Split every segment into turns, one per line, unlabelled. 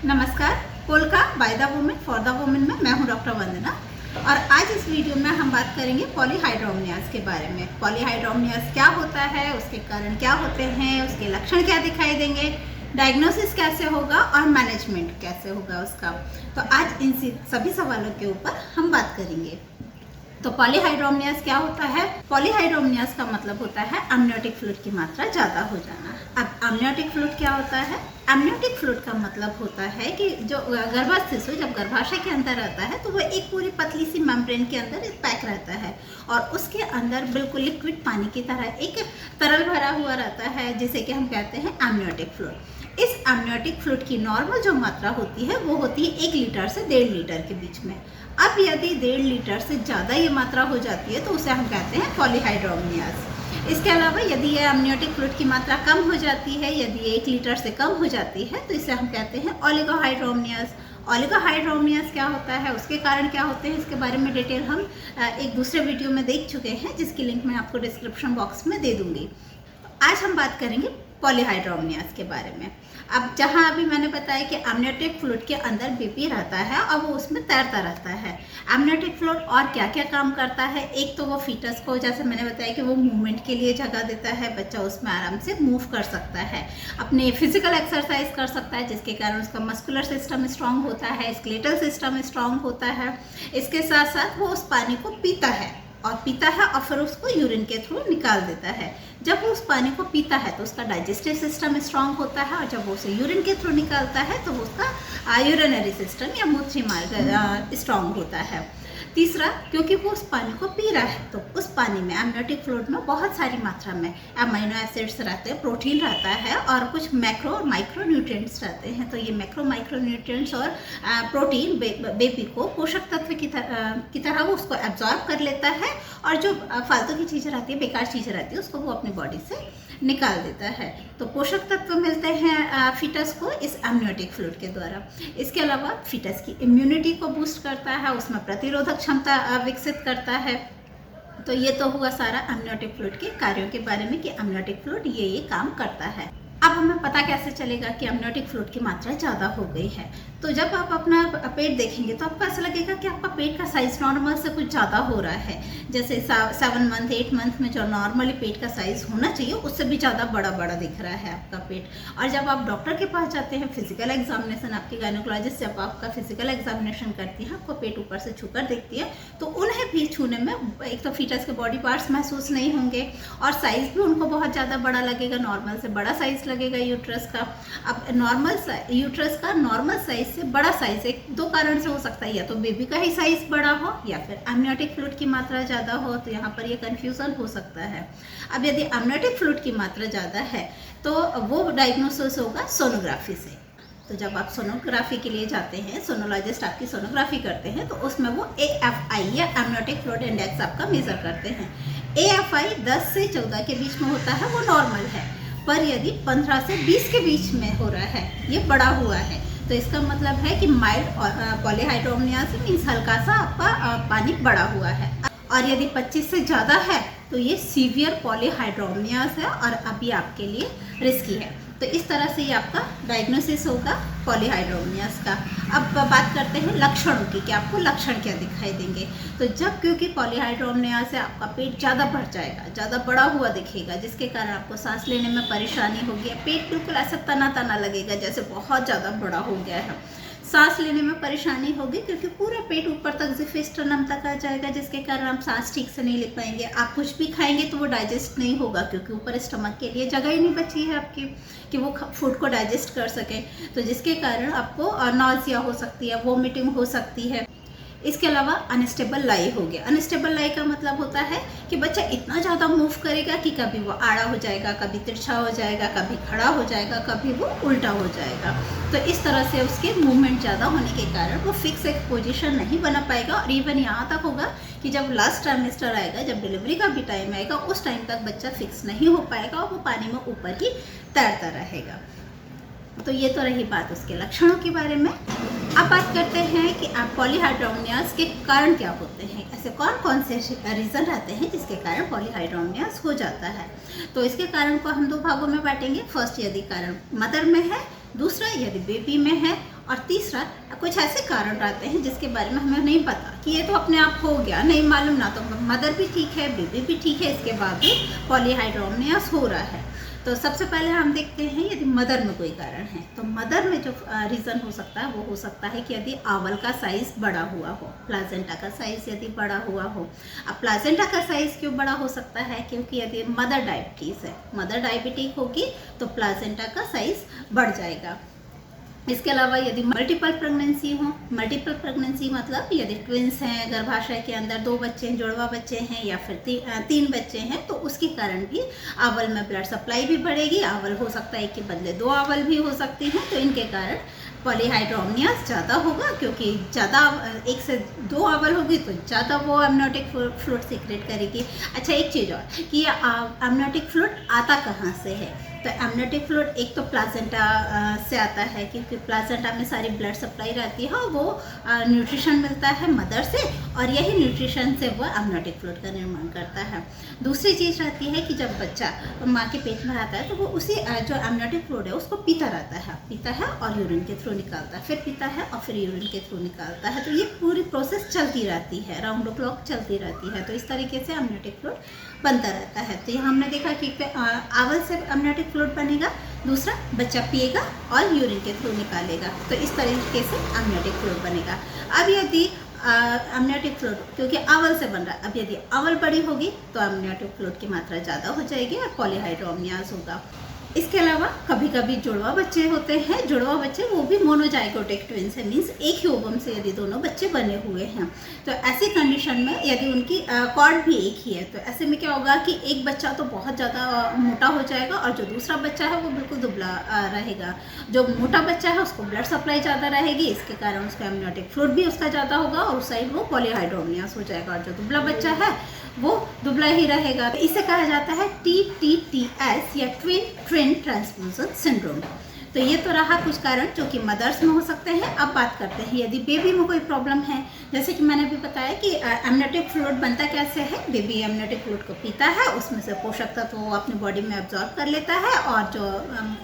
नमस्कार। Polka by the women for the women में मैं हूं डॉक्टर वंदना और आज इस वीडियो में हम बात करेंगे पॉलीहाइड्रोमनियाज के बारे में। पॉलीहाइड्रोमनियाज क्या होता है, उसके कारण क्या होते हैं, उसके लक्षण क्या दिखाई देंगे, डायग्नोसिस कैसे होगा और मैनेजमेंट कैसे होगा उसका। तो आज इन सभी सवालों के ऊपर हम बात करेंगे। तो पॉलीहाइड्रोमनियाज क्या होता है? पॉलीहाइड्रोमनियाज का मतलब होता है अमनियोटिक फ्लूइड की मात्रा ज़्यादा हो जाना। अब अमनियोटिक फ्लूइड क्या होता है? अमनियोटिक फ्लूइड का मतलब होता है कि जो गर्भस्थ शिशु जब गर्भाशय के अंदर रहता है तो वो एक पूरी पतली सी मेम्ब्रेन के अंदर पैक रहता है और उसके अंदर बिल्कुल लिक्विड पानी की तरह एक तरल भरा हुआ रहता है जिसे कि हम कहते हैं अमनियोटिक फ्लूइड। इस अमनियोटिक फ्लूइड की नॉर्मल जो मात्रा होती है वो होती है 1 लीटर से 1.5 लीटर के बीच में। अब यदि 1.5 लीटर से ज़्यादा ये मात्रा हो जाती है तो उसे हम कहते हैं पॉलीहाइड्रोमनियाज। इसके अलावा यदि ये अमनियोटिक फ्लूइड की मात्रा कम हो जाती है, यदि 1 लीटर से कम हो जाती है तो इसे हम कहते हैं ओलिगोहाइड्रोमनियाज। ओलिगोहाइड्रोमनियाज क्या होता है, उसके कारण क्या होते हैं, इसके बारे में डिटेल हम एक दूसरे वीडियो में देख चुके हैं जिसकी लिंक मैं आपको डिस्क्रिप्शन बॉक्स में दे दूँगी। आज हम बात करेंगे पॉलीहाइड्रोमनियाज के बारे में। अब जहाँ अभी मैंने बताया कि अमनियोटिक फ्लूइड के अंदर बीपी रहता है और वो उसमें तैरता रहता है। अमनियोटिक फ्लूइड और क्या क्या काम करता है? एक तो वो फीटस को, जैसे मैंने बताया कि वो मूवमेंट के लिए जगह देता है, बच्चा उसमें आराम से मूव कर सकता है, अपने फिजिकल एक्सरसाइज कर सकता है जिसके कारण उसका मस्कुलर सिस्टम स्ट्रांग होता है, स्केलेटल सिस्टम स्ट्रांग होता है। इसके साथ साथ वो उस पानी को पीता है और फिर उसको यूरिन के थ्रू निकाल देता है। जब वो उस पानी को पीता है तो उसका डाइजेस्टिव सिस्टम स्ट्रांग होता है और जब वो उसे यूरिन के थ्रू निकालता है तो वो उसका यूरिनरी सिस्टम या मूत्री मार्ग स्ट्रांग होता है। तीसरा, क्योंकि वो उस पानी को पी रहा है तो उस पानी में अमनियोटिक फ्लूइड में बहुत सारी मात्रा में अमीनो एसिड्स रहते हैं, प्रोटीन रहता है और कुछ मैक्रो और माइक्रो न्यूट्रिएंट्स रहते हैं। तो ये मैक्रो माइक्रो न्यूट्रिएंट्स और प्रोटीन बेबी को पोषक तत्व की तरह वो उसको एब्जॉर्ब कर लेता है और जो फालतू की चीज़ें रहती है, बेकार चीज़ें रहती है, उसको वो अपनी बॉडी से निकाल देता है। तो पोषक तत्व मिलते हैं फीटस को इस अमनियोटिक फ्लूइड के द्वारा। इसके अलावा फीटस की इम्यूनिटी को बूस्ट करता है, उसमें प्रतिरोधक क्षमता विकसित करता है। तो ये तो हुआ सारा अमनियोटिक फ्लूइड के कार्यों के बारे में कि अमनियोटिक फ्लूइड ये काम करता है। अब हमें पता कैसे चलेगा कि अमनियोटिक फ्लूइड की मात्रा ज़्यादा हो गई है? तो जब आप अपना पेट देखेंगे तो आपको ऐसा लगेगा कि आपका पेट का साइज़ नॉर्मल से कुछ ज़्यादा हो रहा है। जैसे 7 मंथ 8 मंथ में जो नॉर्मली पेट का साइज़ होना चाहिए उससे भी ज़्यादा बड़ा बड़ा दिख रहा है आपका पेट। और जब आप डॉक्टर के पास जाते हैं, फिजिकल एग्जामिनेशन, आपकी गायनोकोलॉजिस्ट जब आपका फिजिकल एग्जामिनेशन करती है, आपको पेट ऊपर से छूकर देखती है तो उन्हें भी छूने में एक तो फीटस के बॉडी पार्ट्स महसूस नहीं होंगे और साइज़ भी उनको बहुत ज़्यादा बड़ा लगेगा, नॉर्मल से बड़ा साइज़ लगेगा यूट्रस का। अब यूट्रस का नॉर्मल साइज से बड़ा साइज एक दो कारण से हो सकता है, या तो बेबी का ही साइज बड़ा हो या फिर अमनियोटिक फ्लूइड की मात्रा ज़्यादा हो। तो यहाँ पर ये कन्फ्यूज़न हो सकता है। अब यदि अमनियोटिक फ्लूइड की मात्रा ज़्यादा है तो वो डायग्नोसिस होगा सोनोग्राफी से। तो जब आप सोनोग्राफी के लिए जाते हैं, सोनोलॉजिस्ट आपकी सोनोग्राफी करते हैं तो उसमें वो AFI या अमनियोटिक फ्लूइड इंडेक्स आपका मेज़र करते हैं। AFI 10 से 14 के बीच में होता है, वो नॉर्मल है, पर यदि 15 से 20 के बीच में हो रहा है, ये बड़ा हुआ है, तो इसका मतलब है कि माइल्ड पॉलीहाइड्रोमनियाज मीन्स हल्का सा आपका पानी बड़ा हुआ है। और यदि 25 से ज़्यादा है तो ये सीवियर पॉलीहाइड्रोमनियाज है और अभी आपके लिए रिस्की है। तो इस तरह से ये आपका डायग्नोसिस होगा पॉलीहाइड्रोमनियाज का। अब बात करते हैं लक्षणों की कि आपको लक्षण क्या दिखाई देंगे। तो जब क्योंकि पॉलीहाइड्रोमनियाज से आपका पेट ज़्यादा बढ़ जाएगा, ज़्यादा बड़ा हुआ दिखेगा जिसके कारण आपको सांस लेने में परेशानी होगी, पेट बिल्कुल ऐसा तना तना लगेगा जैसे बहुत ज़्यादा बड़ा हो गया है। सांस लेने में परेशानी होगी क्योंकि पूरा पेट ऊपर तक जिफेस्टर्नम तक आ जाएगा जिसके कारण आप सांस ठीक से नहीं ले पाएंगे। आप कुछ भी खाएंगे तो वो डाइजेस्ट नहीं होगा क्योंकि ऊपर स्टमक के लिए जगह ही नहीं बची है आपकी कि वो फूड को डाइजेस्ट कर सके। तो जिसके कारण आपको नॉजिया हो सकती है, वोमिटिंग हो सकती है। इसके अलावा अनस्टेबल लाई हो गया। अनस्टेबल लाई का मतलब होता है कि बच्चा इतना ज़्यादा मूव करेगा कि कभी वो आड़ा हो जाएगा, कभी तिरछा हो जाएगा, कभी खड़ा हो जाएगा, कभी वो उल्टा हो जाएगा। तो इस तरह से उसके मूवमेंट ज़्यादा होने के कारण वो फिक्स एक पोजीशन नहीं बना पाएगा और इवन यहाँ तक होगा कि जब लास्ट ट्राइमेस्टर आएगा, जब डिलीवरी का भी टाइम आएगा, उस टाइम तक बच्चा फिक्स नहीं हो पाएगा और वो पानी में ऊपर ही तैरता रहेगा। तो ये तो रही बात उसके लक्षणों के बारे में। अब बात करते हैं कि आप पॉलीहाइड्रोमनियाज के कारण क्या होते हैं, ऐसे कौन कौन से रीज़न रहते हैं जिसके कारण पॉलीहाइड्रोमनियाज हो जाता है। तो इसके कारण को हम 2 भागों में बांटेंगे। फर्स्ट, यदि कारण मदर में है, दूसरा यदि बेबी में है, और तीसरा कुछ ऐसे कारण रहते हैं जिसके बारे में हमें नहीं पता कि ये तो अपने आप हो गया, नहीं मालूम ना, तो मदर भी ठीक है, बेबी भी ठीक है, इसके बाद भी पॉलीहाइड्रोमनियास हो रहा है। तो सबसे पहले हम देखते हैं यदि मदर में कोई कारण है। तो मदर में जो रीज़न हो सकता है वो हो सकता है कि यदि आवल का साइज़ बड़ा हुआ हो, प्लाजेंटा का साइज़ यदि बड़ा हुआ हो। अब प्लाजेंटा का साइज़ क्यों बड़ा हो सकता है? क्योंकि यदि मदर डायबिटीज़ है, मदर डायबिटिक होगी तो प्लाजेंटा का साइज़ बढ़ जाएगा। इसके अलावा यदि मल्टीपल प्रेगनेंसी हो, मल्टीपल प्रेगनेंसी मतलब यदि ट्विंस हैं, गर्भाशय के अंदर 2 बच्चे हैं, जुड़वा बच्चे हैं या फिर 3 बच्चे हैं, तो उसके कारण भी आवल में ब्लड सप्लाई भी बढ़ेगी। आवल हो सकता है कि बदले 2 आवल भी हो सकती हैं, तो इनके कारण पॉलीहाइड्रोमनियास ज़्यादा होगा, क्योंकि ज़्यादा 1 से 2 आवल होगी तो ज़्यादा वो एमनियोटिक फ्लूइड सीक्रेट करेगी। अच्छा, एक चीज़ और कि ये एमनियोटिक फ्लूइड आता कहाँ से है? तो एमनियोटिक फ्लूइड एक तो प्लाजेंटा से आता है, क्योंकि प्लाजेंटा में सारी ब्लड सप्लाई रहती है, वो न्यूट्रिशन मिलता है मदर से, और यही न्यूट्रिशन से वो एमनियोटिक फ्लूइड का निर्माण करता है। दूसरी चीज़ रहती है कि जब बच्चा माँ के पेट में रहता है तो वो उसी जो एमनियोटिक फ्लूइड है उसको पीता रहता है और यूरिन के थ्रू निकालता है, फिर पीता है और फिर यूरिन के थ्रू निकालता है। तो ये पूरी प्रोसेस चलती रहती है, राउंड द क्लॉक चलती रहती है। तो इस तरीके से एमनियोटिक फ्लूइड बनता रहता है। तो यहाँ हमने देखा कि आवल से एमनियोटिक फ्लूइड बनेगा, दूसरा बच्चा पिएगा और यूरिन के थ्रू निकालेगा, तो इस तरीके से एमनियोटिक फ्लूइड बनेगा। अब यदि एमनियोटिक फ्लूइड क्योंकि आवल से बन रहा है, अब यदि आवल बड़ी होगी तो एमनियोटिक फ्लूइड की मात्रा ज़्यादा हो जाएगी और पॉलीहाइड्रोमनियास होगा। इसके अलावा कभी कभी जुड़वा बच्चे होते हैं, जुड़वा बच्चे वो भी मोनोजाइगोटिक ट्विंस है, मीन्स एक ही ओवम से यदि दोनों बच्चे बने हुए हैं, तो ऐसी कंडीशन में यदि उनकी कॉर्ड भी एक ही है, तो ऐसे में क्या होगा कि एक बच्चा तो बहुत ज़्यादा मोटा हो जाएगा और जो दूसरा बच्चा है वो बिल्कुल दुबला रहेगा। जो मोटा बच्चा है उसको ब्लड सप्लाई ज़्यादा रहेगी, इसके कारण उसका एमनियोटिक फ्लूइड भी उसका ज़्यादा होगा और उस साइड वो पॉलीहाइड्रोमनियास हो जाएगा, और जो दुबला बच्चा है वो दुबला ही रहेगा। तो इसे कहा जाता है TTTS या ट्विन ट्रांसफ्यूजन सिंड्रोम। तो ये तो रहा कुछ कारण जो कि मदर्स में हो सकते हैं। अब बात करते हैं यदि बेबी में कोई प्रॉब्लम है, जैसे कि मैंने भी बताया कि एमनियोटिक फ्लूइड बनता कैसे है। बेबी एमनियोटिक फ्लूइड को पीता है, उसमें से पोषक तत्व वो अपनी बॉडी में एब्जॉर्ब कर लेता है और जो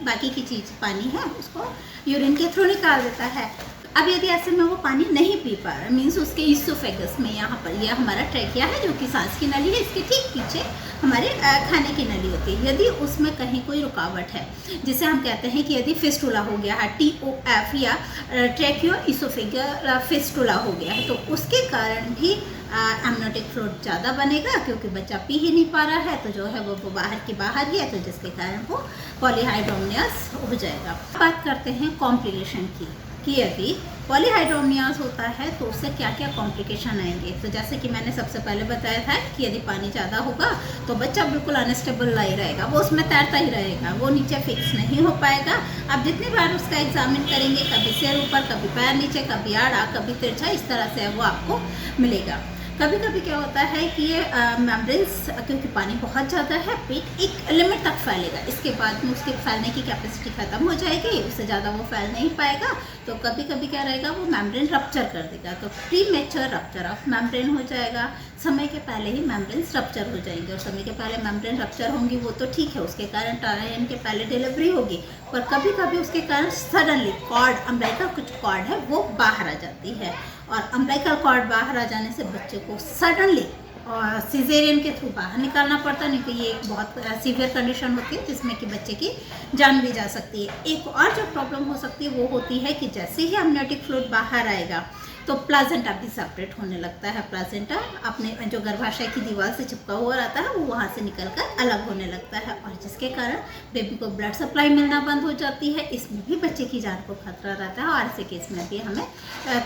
बाकी की चीज़ पानी है उसको यूरिन के थ्रू निकाल देता है। अब यदि ऐसे में वो पानी नहीं पी पा रहा, मीन्स उसके इसोफेगस में यहाँ पर यह हमारा ट्रैकिया है जो कि सांस की नली है, इसके ठीक पीछे हमारे खाने की नली होती है। यदि उसमें कहीं कोई रुकावट है, जिसे हम कहते हैं कि यदि फिस्टुला हो गया है, TOF या ट्रैकियो इसोफेगल फिस्टुला हो गया है, तो उसके कारण भी एमनियोटिक फ्लूइड ज़्यादा बनेगा, क्योंकि बच्चा पी ही नहीं पा रहा है, तो जो है वो बाहर की बाहर ही है, तो जिसके कारण वो पॉलीहाइड्रोमनियास हो जाएगा। बात करते हैं कॉम्प्लिकेशन की कि यदि पॉलीहाइड्रोमनियास होता है तो उससे क्या क्या कॉम्प्लिकेशन आएंगे। तो जैसे कि मैंने सबसे पहले बताया था कि यदि पानी ज़्यादा होगा तो बच्चा बिल्कुल अनस्टेबल नहीं रहेगा, वो उसमें तैरता ही रहेगा, वो नीचे फिक्स नहीं हो पाएगा। आप जितनी बार उसका एग्जामिन करेंगे, कभी सिर ऊपर, कभी पैर नीचे, कभी आड़ा, कभी तिरछा, इस तरह से वो आपको मिलेगा। कभी कभी क्या होता है कि ये मेम्ब्रेन्स, क्योंकि पानी बहुत ज़्यादा है, पेट एक लिमिट तक फैलेगा, इसके बाद में उसके फैलने की कैपेसिटी ख़त्म हो जाएगी, उससे ज़्यादा वो फैल नहीं पाएगा। तो कभी कभी क्या रहेगा, वो मेम्ब्रेन रप्चर कर देगा, तो प्रीमेच्योर रप्चर ऑफ मेम्ब्रेन हो जाएगा। समय के पहले ही मेम्ब्रेन्स रप्चर हो जाएंगे, और समय के पहले मेम्ब्रेन रप्चर होंगी वो तो ठीक है, उसके कारण टाइम के पहले डिलीवरी होगी, पर कभी कभी उसके कारण सडनली कॉर्ड, अम्बिलिकल कुछ कॉर्ड है वो बाहर आ जाती है, और अम्बिलिकल कॉर्ड बाहर आ जाने से बच्चे को सडनली और सिजेरियन के थ्रू बाहर निकालना पड़ता है, नहीं तो ये एक बहुत सीवियर कंडीशन होती है जिसमें कि बच्चे की जान भी जा सकती है। एक और जो प्रॉब्लम हो सकती है वो होती है कि जैसे ही एमनियोटिक फ्लूइड बाहर आएगा तो प्लाजेंटा भी सेपरेट होने लगता है। प्लाजेंटा अपने जो गर्भाशय की दीवार से चिपका हुआ रहता है वो वहाँ से निकलकर अलग होने लगता है, और जिसके कारण बेबी को ब्लड सप्लाई मिलना बंद हो जाती है। इसमें भी बच्चे की जान को खतरा रहता है, और ऐसे केस में भी हमें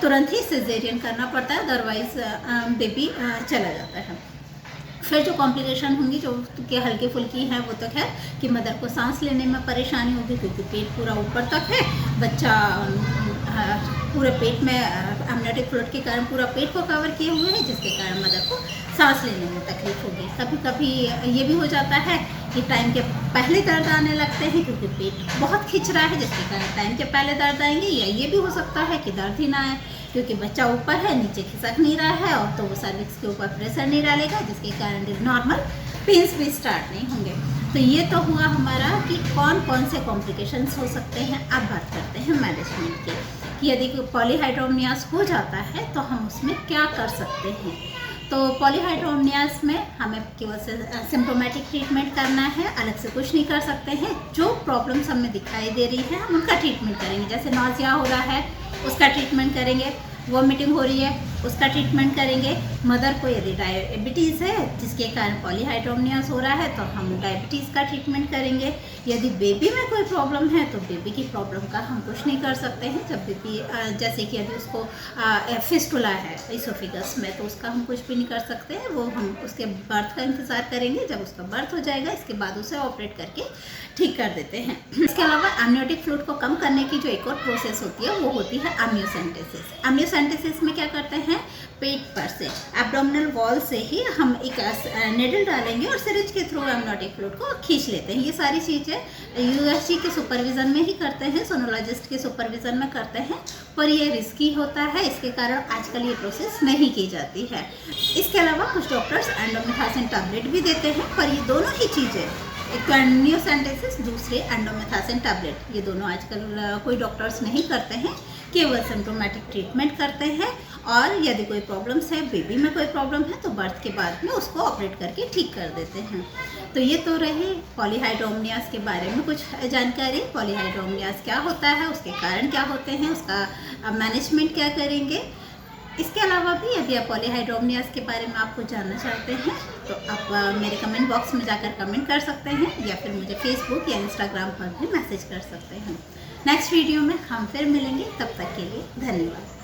तुरंत ही सिजेरियन करना पड़ता है, अदरवाइज बेबी चला जाता है। फिर जो कॉम्प्लिकेशन होंगी जो कि हल्की फुल्की हैं वो तक है कि मदर को सांस लेने में परेशानी होगी, क्योंकि पेट पूरा ऊपर तक है, बच्चा पूरे पेट में एमनियोटिक फ्लूइड के कारण पूरा पेट को कवर किए हुए है, जिसके कारण मदर को सांस लेने में तकलीफ होगी। कभी कभी ये भी हो जाता है कि टाइम के पहले दर्द आने लगते हैं, क्योंकि पेट बहुत खिंच रहा है, जिसके कारण टाइम के पहले दर्द आएंगे, या ये भी हो सकता है कि दर्द ही ना आए, क्योंकि बच्चा ऊपर है, नीचे खिसक नहीं रहा है, और तो वो सर्विक्स के ऊपर प्रेशर नहीं डालेगा, जिसके कारण नॉर्मल पेन्स भी स्टार्ट नहीं होंगे। तो ये तो हुआ हमारा कि कौन कौन से कॉम्प्लिकेशंस हो सकते हैं। अब बात करते हैं मैनेजमेंट की यदि पॉलीहाइड्रोमनियास हो जाता है तो हम उसमें क्या कर सकते हैं। तो पॉलीहाइड्रोमनियास में हमें केवल सिम्प्टोमेटिक ट्रीटमेंट करना है, अलग से कुछ नहीं कर सकते हैं। जो प्रॉब्लम्स हमें दिखाई दे रही है हम उनका ट्रीटमेंट करेंगे। जैसे नॉजिया हो रहा है उसका ट्रीटमेंट करेंगे, वॉमिटिंग हो रही है उसका ट्रीटमेंट करेंगे। मदर को यदि डायबिटीज़ है जिसके कारण पॉलीहाइड्रोमनियास हो रहा है तो हम डायबिटीज़ का ट्रीटमेंट करेंगे। यदि बेबी में कोई प्रॉब्लम है तो बेबी की प्रॉब्लम का हम कुछ नहीं कर सकते हैं। जब बेबी जैसे कि अभी उसको फिस्टुला है इसोफिगस में तो उसका हम कुछ भी नहीं कर सकते हैं। वो हम उसके बर्थ का इंतज़ार करेंगे। जब उसका बर्थ हो जाएगा इसके बाद उसे ऑपरेट करके ठीक कर देते हैं। इसके अलावा एमनियोटिक फ्लूइड को कम करने की जो एक और प्रोसेस होती है वो होती है एमनियोसेंटेसिस। एमनियोसेंटेसिस में क्या करते हैं, पेट पर से एब्डोमिनल वॉल से ही हम एक नेडल डालेंगे और सिरिंज के थ्रू एमनियोटिक फ्लूइड को खींच लेते हैं। ये सारी चीज़ें यूएसजी के सुपरविज़न में ही करते हैं, सोनोलॉजिस्ट के सुपरविज़न में करते हैं, पर ये रिस्की होता है। इसके कारण आजकल ये प्रोसेस नहीं की जाती है। इसके अलावा कुछ डॉक्टर्स एंडोमेथासिन टैबलेट भी देते हैं, पर ये दोनों ही चीज़ें, एक तो एमनियोसेंटेसिस, दूसरे एंडोमेथासिन टैबलेट, ये दोनों आजकल कोई डॉक्टर्स नहीं करते हैं, केवल सिम्प्टोमेटिक ट्रीटमेंट करते हैं। और यदि कोई प्रॉब्लम्स है, बेबी में कोई प्रॉब्लम है तो बर्थ के बाद में उसको ऑपरेट करके ठीक कर देते हैं। तो ये तो रहे पॉलीहाइड्रोमनियास के बारे में कुछ जानकारी। पॉलीहाइड्रोमनियास क्या होता है, उसके कारण क्या होते हैं, उसका मैनेजमेंट क्या करेंगे। इसके अलावा भी यदि आप पॉलीहाइड्रोमनियास के बारे में आप कुछ जानना चाहते हैं तो आप मेरे कमेंट बॉक्स में जाकर कमेंट कर सकते हैं या फिर मुझे फेसबुक या इंस्टाग्राम पर भी मैसेज कर सकते हैं। नेक्स्ट वीडियो में हम फिर मिलेंगे, तब तक के लिए धन्यवाद।